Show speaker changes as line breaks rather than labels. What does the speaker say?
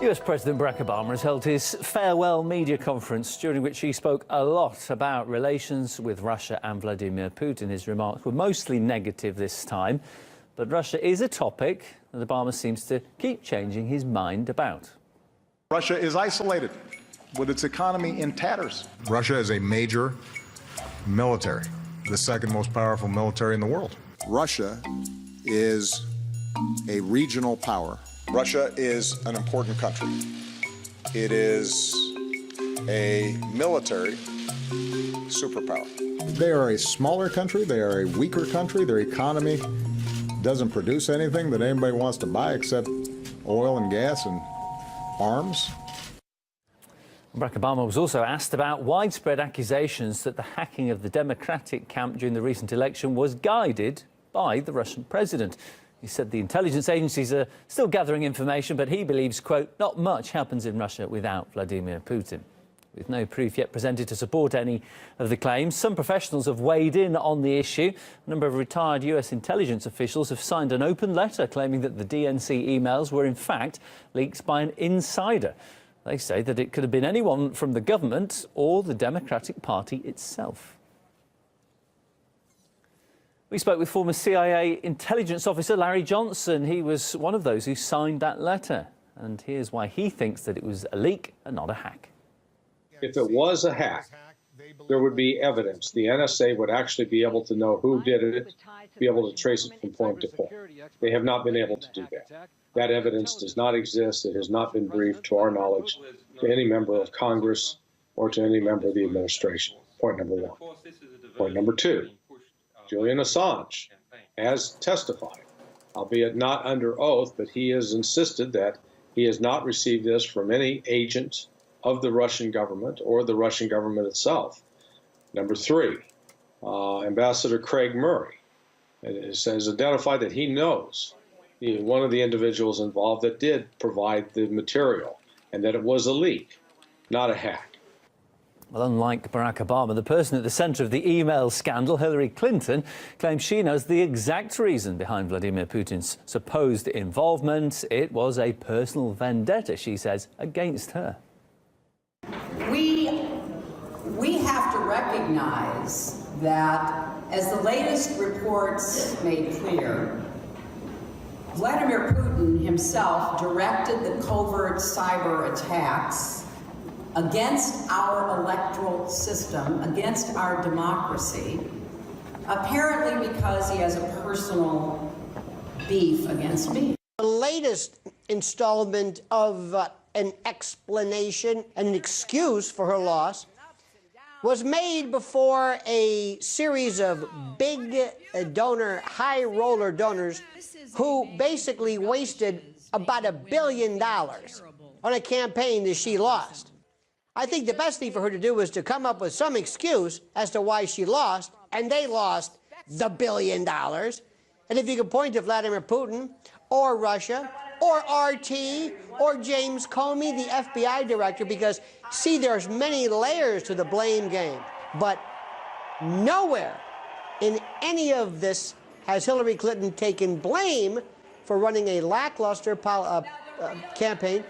US President Barack Obama has held his farewell media conference, during which he spoke a lot about relations with Russia and Vladimir Putin. His remarks were mostly negative this time, but Russia is a topic that Obama seems to keep changing his mind about.
Russia is isolated, with its economy in tatters.
Russia is a major military, the second most powerful military in the world.
Russia is a regional power.
Russia is an important country. It is a military superpower.
They are a smaller country, they are a weaker country, their economy doesn't produce anything that anybody wants to buy except oil and gas and arms.
Barack Obama was also asked about widespread accusations that the hacking of the Democratic camp during the recent election was guided by the Russian president. He said the intelligence agencies are still gathering information, but he believes, quote, not much happens in Russia without Vladimir Putin. With no proof yet presented to support any of the claims, some professionals have weighed in on the issue. A number of retired US intelligence officials have signed an open letter claiming that the DNC emails were in fact leaked by an insider. They say that it could have been anyone from the government or the Democratic Party itself. We spoke with former CIA intelligence officer Larry Johnson. He was one of those who signed that letter. And here's why he thinks that it was a leak and not a hack.
If it was a hack, there would be evidence. The NSA would actually be able to know who did it, be able to trace it from point to point. They have not been able to do that. That evidence does not exist. It has not been briefed, to our knowledge, to any member of Congress or to any member of the administration. Point number one. Point number two. Julian Assange has testified, albeit not under oath, but he has insisted that he has not received this from any agent of the Russian government or the Russian government itself. Number three, Ambassador Craig Murray has identified that he knows one of the individuals involved that did provide the material and that it was a leak, not a hack.
Well, unlike Barack Obama, the person at the centre of the email scandal, Hillary Clinton, claims she knows the exact reason behind Vladimir Putin's supposed involvement. It was a personal vendetta, she says, against her.
We have to recognize that, as the latest reports made clear, Vladimir Putin himself directed the covert cyber attacks against our electoral system, against our democracy, apparently because he has a personal beef against me.
The latest installment of an explanation and an excuse for her loss was made before a series of big donor, high roller donors who basically wasted about $1 billion on a campaign that she lost. I think the best thing for her to do was to come up with some excuse as to why she lost, and they lost the $1 billion. And if you could point to Vladimir Putin or Russia or RT or James Comey, the FBI director, because, see, there's many layers to the blame game. But nowhere in any of this has Hillary Clinton taken blame for running a lackluster campaign.